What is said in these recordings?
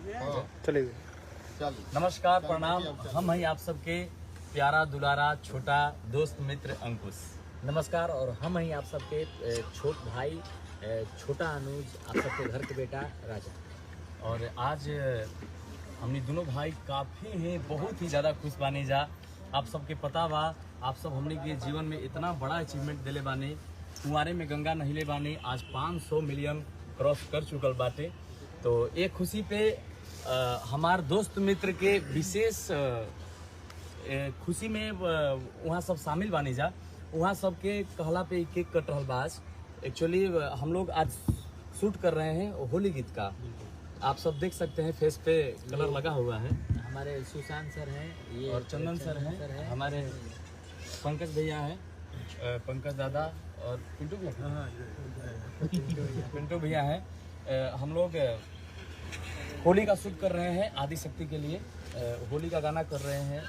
चलिए। नमस्कार, प्रणाम। हम हैं आप सबके प्यारा दुलारा छोटा दोस्त मित्र अंकुश। नमस्कार। और हम हैं आप सबके छोट भाई छोटा अनुज, आप सबके घर के बेटा राजा। और आज हमने दोनों भाई काफ़ी हैं, बहुत ही ज़्यादा खुश बानी जा। आप सबके पता बा, आप सब हमने के जीवन में इतना बड़ा अचीवमेंट दिले बानी। कुंवारे में गंगा नहिले बानी आज 500 मिलियन क्रॉस कर चुकल बाटे। तो एक खुशी पे हमार दोस्त मित्र के विशेष खुशी में वहाँ सब शामिल बानी जा। वहाँ सबके कहला पे केक कट रहल बा। एक्चुअली हम लोग आज शूट कर रहे हैं होली गीत का। आप सब देख सकते हैं फेस पे कलर लगा हुआ है। हमारे सुशांत सर हैं, ये और चंदन सर हैं, हमारे पंकज भैया हैं, पंकज दादा और पिंटू भैया, पिंटू भैया हैं। हम लोग होली का शूट कर रहे हैं आदिशक्ति के लिए, होली का गाना कर रहे हैं।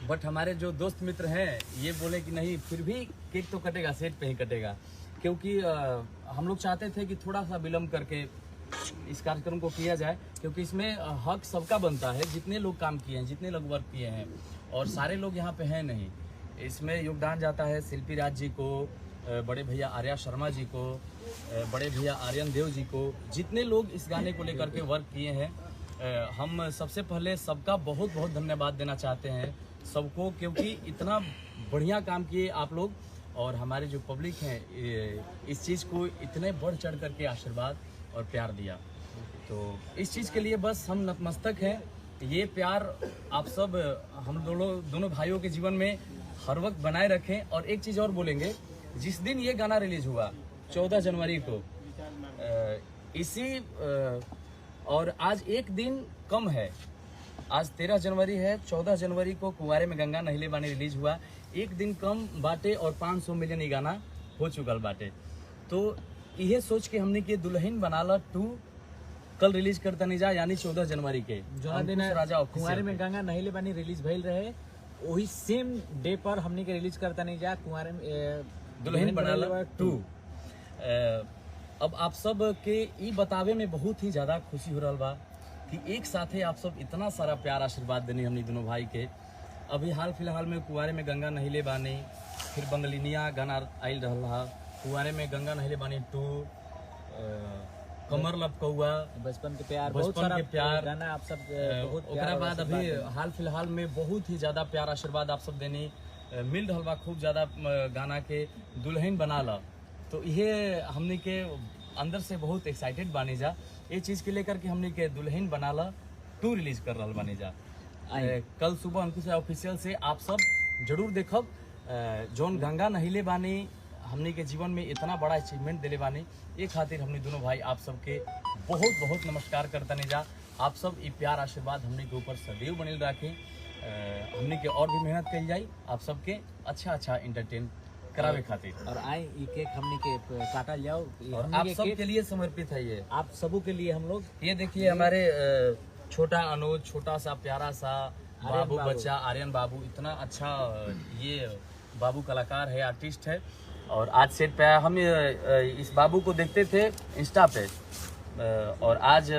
बट हमारे जो दोस्त मित्र हैं ये बोले कि नहीं, फिर भी केक तो कटेगा, सेट पे ही कटेगा, क्योंकि हम लोग चाहते थे कि थोड़ा सा विलम्ब करके इस कार्यक्रम को किया जाए, क्योंकि इसमें हक सबका बनता है। जितने लोग काम किए हैं, जितने लोग वर्क किए हैं, और सारे लोग यहाँ पे हैं नहीं, इसमें योगदान जाता है शिल्पी राज जी को, बड़े भैया आर्या शर्मा जी को, बड़े भैया आर्यन देव जी को, जितने लोग इस गाने को लेकर के वर्क किए हैं। हम सबसे पहले सबका बहुत बहुत धन्यवाद देना चाहते हैं सबको, क्योंकि इतना बढ़िया काम किए आप लोग, और हमारे जो पब्लिक हैं इस चीज़ को इतने बढ़ चढ़ करके आशीर्वाद और प्यार दिया। तो इस चीज़ के लिए बस हम नतमस्तक हैं। ये प्यार आप सब हम दोनों भाइयों के जीवन में हर वक्त बनाए रखें। और एक चीज़ और बोलेंगे, जिस दिन ये गाना रिलीज हुआ 14 जनवरी को, और आज एक दिन कम है, आज 13 जनवरी है, 14 जनवरी को कुंवारे में गंगा नहिले बानी रिलीज हुआ। एक दिन कम बाटे और 500 मिलियन ये गाना हो चुकल बाटे। तो यह सोच के हमने कि दुल्हन बनाला 2 कल रिलीज करता नहीं जा, यानी 14 जनवरी के जो दिन राजा कुंवारे में गंगा नहिले बानी रिलीज भइल रहे, वही सेम डे पर हमने के रिलीज करता नहीं जा कुंवारे में दुल्हन बनाला 2। अब आप सब के ई बतावे में बहुत ही ज्यादा खुशी हो रहा बा कि एक साथे आप सब इतना सारा प्यार आशीर्वाद देनी हमने दोनों भाई के। अभी हाल फिलहाल में कुंवारे में गंगा नहिले बानी, फिर बंगलिनिया गाना आयल रहा, कुंवारे में गंगा नहिले बानी 2, कमर लपकौआ, बचपन के प्यार, बचपन के प्यार गाना आप सब बहुत ओकरा बाद अभी हाल फिलहाल में बहुत ही ज्यादा प्यार आशीर्वाद आप सब देनी मिल रहा बा। खूब ज्यादा गाना के दुल्हन बनाला। तो ये हमने के अंदर से बहुत एक्साइटेड बानी जा ये चीज़ के लेकर के हमने के दुल्हन बनाला 2 रिलीज कर रहा बानी जा। कल सुबह अंकुश ऑफिशियल से आप सब जरूर देखब। जौन गंगा नहिले बानी हमने के जीवन में इतना बड़ा अचीवमेंट दिले बानी, ये खातिर हमने दोनों भाई आप सबके बहुत बहुत नमस्कार करता नहीं जा। आप सब ये प्यार आशीर्वाद हमने के ऊपर सदैव बनल रखें। हमने के और भी मेहनत करी जाए आप सबके अच्छा एंटरटेन करावे खातिर। और आए ये केक हमने के काटल जाओ, और आप सब के लिए समर्पित है ये, आप सबों के लिए हम लोग। ये देखिए हमारे छोटा अनुज, छोटा सा प्यारा सा बाबू बच्चा आर्यन बाबू, इतना अच्छा ये बाबू कलाकार है, आर्टिस्ट है। और आज सेट पे आया, हम इस बाबू को देखते थे इंस्टा पे, और आज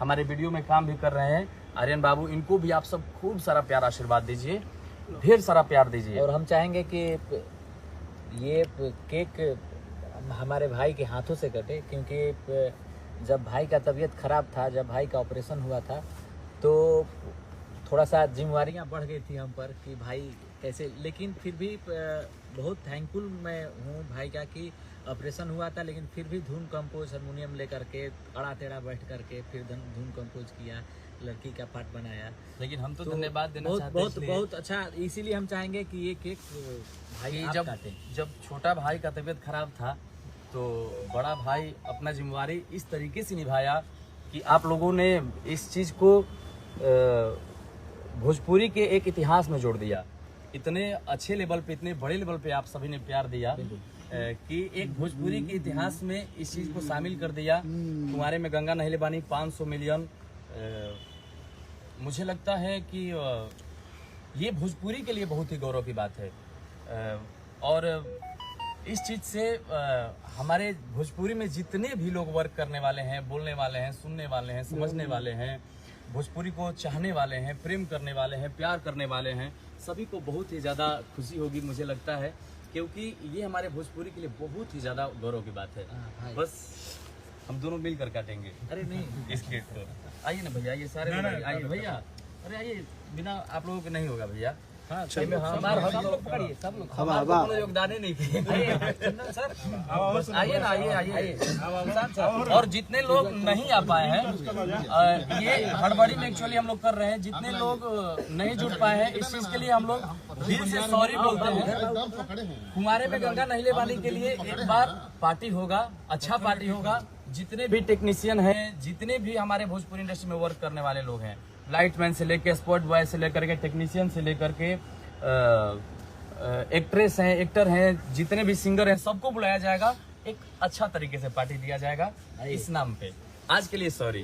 हमारे वीडियो में काम भी कर रहे हैं आर्यन बाबू। इनको भी आप सब खूब सारा प्यार आशीर्वाद दीजिए, ढेर सारा प्यार दीजिए। और हम चाहेंगे कि ये केक हमारे भाई के हाथों से कटे, क्योंकि जब भाई का तबीयत खराब था, जब भाई का ऑपरेशन हुआ था, तो थोड़ा सा जिम्मेवारियां बढ़ गई थी हम पर कि भाई कैसे। लेकिन फिर भी बहुत थैंकफुल मैं हूँ भाई का कि ऑपरेशन हुआ था, लेकिन फिर भी धुन कंपोज हारमोनियम लेकर के अड़ा टेढ़ा बैठ करके फिर धुन कंपोज किया, लड़की का पार्ट बनाया। लेकिन हम तो धन्यवाद देना चाहते हैं, बहुत अच्छा। इसीलिए हम चाहेंगे कि ये केक भाई आप काटें। जब छोटा भाई का तबीयत खराब था तो बड़ा भाई अपना जिम्मेवारी इस तरीके से निभाया कि आप लोगों ने इस चीज़ को भोजपुरी के एक इतिहास में जोड़ दिया। इतने अच्छे लेवल पे, इतने बड़े लेवल पे आप सभी ने प्यार दिया कि एक भोजपुरी के इतिहास में इस चीज़ को शामिल कर दिया। कुंवारे में गंगा नहिले बानी 500 मिलियन। मुझे लगता है कि ये भोजपुरी के लिए बहुत ही गौरव की बात है। और इस चीज से हमारे भोजपुरी में जितने भी लोग वर्क करने वाले हैं, बोलने वाले हैं, सुनने वाले हैं, समझने वाले हैं, भोजपुरी को चाहने वाले हैं, प्रेम करने वाले हैं, प्यार करने वाले हैं, सभी को बहुत ही ज़्यादा खुशी होगी मुझे लगता है, क्योंकि ये हमारे भोजपुरी के लिए बहुत ही ज़्यादा गौरव की बात है। बस हम दोनों मिलकर काटेंगे। अरे नहीं इस केक को। आइए ना भैया, ये सारे आइए भैया, अरे आइए, बिना आप लोगों के नहीं होगा भैया। हाँ, सब लोग पकड़िए, सब लोग, हमारा योगदान ही नहीं किए। सर आइए ना, आइए। और जितने लोग नहीं आ पाए हैं, ये हड़बड़ी में एक्चुअली हम लोग कर रहे हैं, जितने लोग नहीं जुट पाए हैं, इस चीज के लिए हम लोग दिल से सॉरी बोलते हैं। कुमारे में गंगा नहीं ले पाने के लिए एक बार पार्टी होगा, अच्छा पार्टी होगा। जितने भी टेक्नीशियन हैं, जितने भी हमारे भोजपुरी इंडस्ट्री में वर्क करने वाले लोग हैं, लाइटमैन से लेकर स्पॉट बॉय से लेकर के टेक्नीशियन से लेकर के एक्ट्रेस हैं, एक्टर हैं, जितने भी सिंगर हैं, सबको बुलाया जाएगा। एक अच्छा तरीके से पार्टी दिया जाएगा इस नाम पे। आज के लिए सॉरी।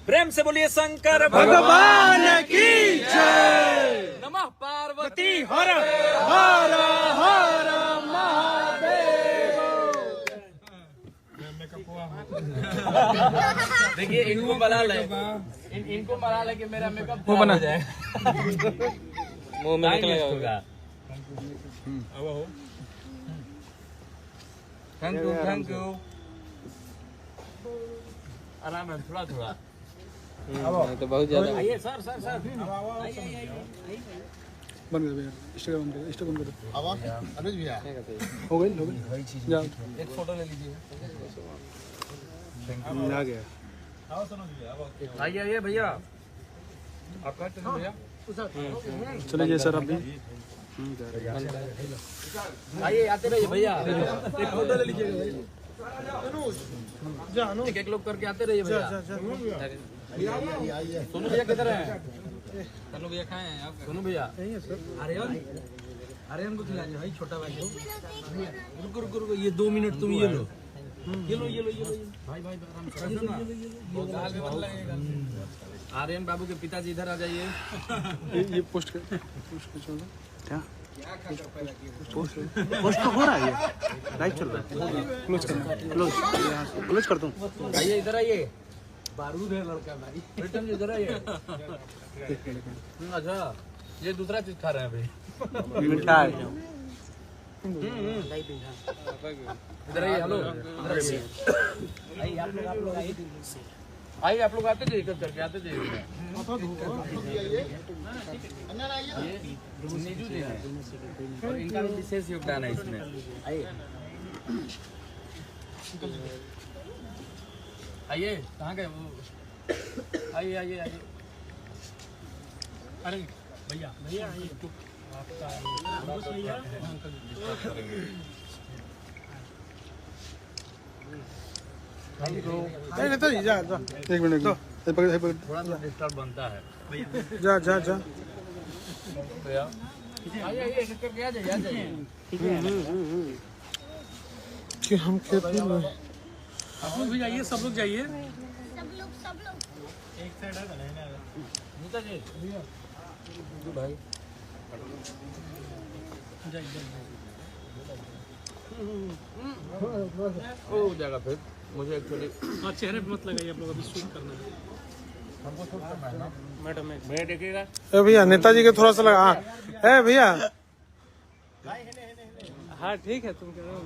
प्रेम से बोलिए शंकर भगवान की जय। नमः पार्वती हर हर हर महादेव। देखिए इनको बना ले, इनको बना ले कि मेरा मेकअप वो बना जाए, मुंह में निकलेगा। Thank you. आराम है, थोड़ा तो बहुत ज्यादा। आइए सर बन गया इंस्टाग्राम करो। अनुज भैया हो गई जाओ, एक फोटो ले लीजिए। आ गया। आइए भैया, आपका भैया चलिए सर, आप भी आइए, आते रहिए भैया, एक फोटो ले लीजिए। एक लोग करके आते रहिए भैया। सोनू भैया किधर है? सोनू भैया खाए हैं आप? सोनू भैया आर्यन को खिलाइए भाई, छोटा भाई को। रुको, ये 2 मिनट तुम ये लो भाई आराम से। आर्यन बाबू के पिताजी इधर आ जाइए। ये पोस्ट कर छोड़ दो। क्या पोस्ट तो हो रहा है, ये लाइव चल रहा है। क्लोज कर दूं? आइए इधर आइए, बारूद है लड़का भाई। रिटर्न इधर आइए। अच्छा, ये दूसरा चीज खा रहे हैं भाई, मिठाई। इधर आइए। हेलो, आइए आप लोग आते जाइए, करके आते जाइए। नीजू जी हैं और इनका भी विशेष योगदान है इसमें। आइए कहाँ गए वो? आइए। अरे भैया आइए। नेताजी जा 1 मिनट थोड़ा सा डिस्टर्ब बनता है। जा भैया आइए, एक करके आ जाइए। कि हम खेत में आप लोग भी जाइए, सब लोग जाइए। सब लोग एक साइड है नीता जी भाई। ओ जाएगा फिर। मुझे एक्चुअली चेहरे पे मत लगाइए, आप लोग अभी शूट करना है। हमको शूट करना है ना मैडम भैया, देखिएगा। ए भैया, नेताजी के थोड़ा सा लगा। ए भैया, हाँ ठीक है, तुम कह रहे हो।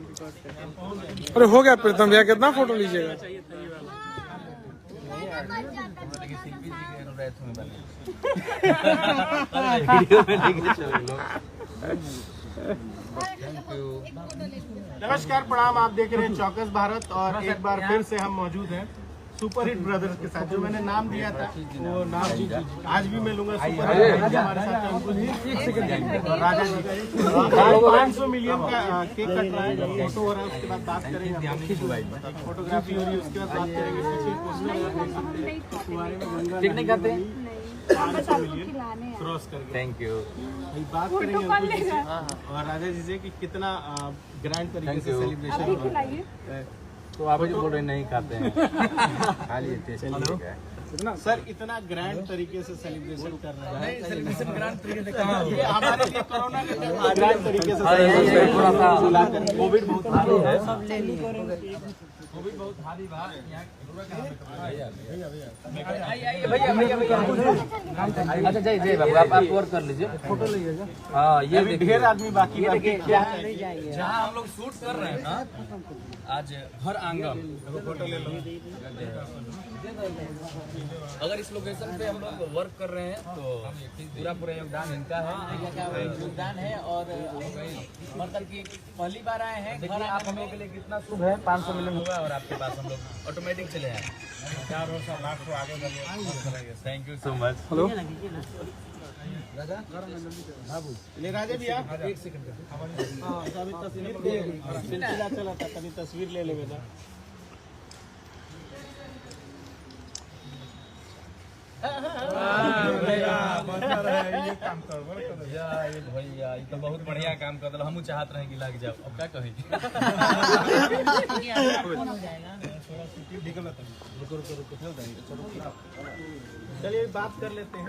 अरे हो गया प्रीतम भैया, कितना फोटो लीजिएगा? नमस्कार, प्रणाम। आप देख रहे हैं चौकस भारत और एक बार फिर से हम मौजूद हैं सुपर हिट ब्रदर्स के साथ। जो मैंने नाम दिया था वो नाम आज भी मैं लूंगा। सुपर हिट हमारे साथ है अंकुश जी और राजा जी। 500 मिलियन का केक कट रहा है, फोटो हो रहा है, उसके बाद बात करेंगे। फोटोग्राफी हो रही है, उसके बाद बात करेंगे। ठीक नहीं करते? 500 मिलियन क्रॉस करके थैंक यू। बात करेंगे और राजा जी से कि कितना ग्रैंड तरीके से सेलिब्रेशन। तो आप जो बोल रहे नहीं खाते हैं, खा लिए टेस्ट। इतना सर इतना ग्रैंड तरीके से सेलिब्रेशन कर रहे हैं। सेलिब्रेशन ग्रांड तरीके से कहाँ ये हमारे लिए कोरोना के टाइम ग्रैंड तरीके से थोड़ा सा कोविड बहुत भारी है। कोविड बहुत भारी बा अच्छा जय जय बाबू आप वर्क कर लीजिए फोटो लीजिएगा। हाँ ये अभी ढेर आदमी बाकी ये देखिए क्या है जहाँ हम लोग शूट कर रहे हैं ना आज हर आंगन फोटो ले लो। अगर इस लोकेशन पे हम लोग वर्क कर रहे हैं तो पूरा योगदान इनका है। योगदान है और मतलब कि पहली बार आए हैं देखिए आप हमें के लिए कितना शुभ है। 500 मिलियन हुआ और आपके पास हम लोग ऑटोमेटिक चले आए। 4 लाख को आगे बढ़े। Thank you so much. Hello ले राजे भैया एक सेकंड अभी तस्वीर सिलसिला चला था कभी तस्वीर ले लेवे ना। ये काम कर ये भैया ये तो बहुत बढ़िया काम कर दिल। हम चाहत रहे कि लग जाओ। अब क्या कही चलिए बात कर लेते हैं।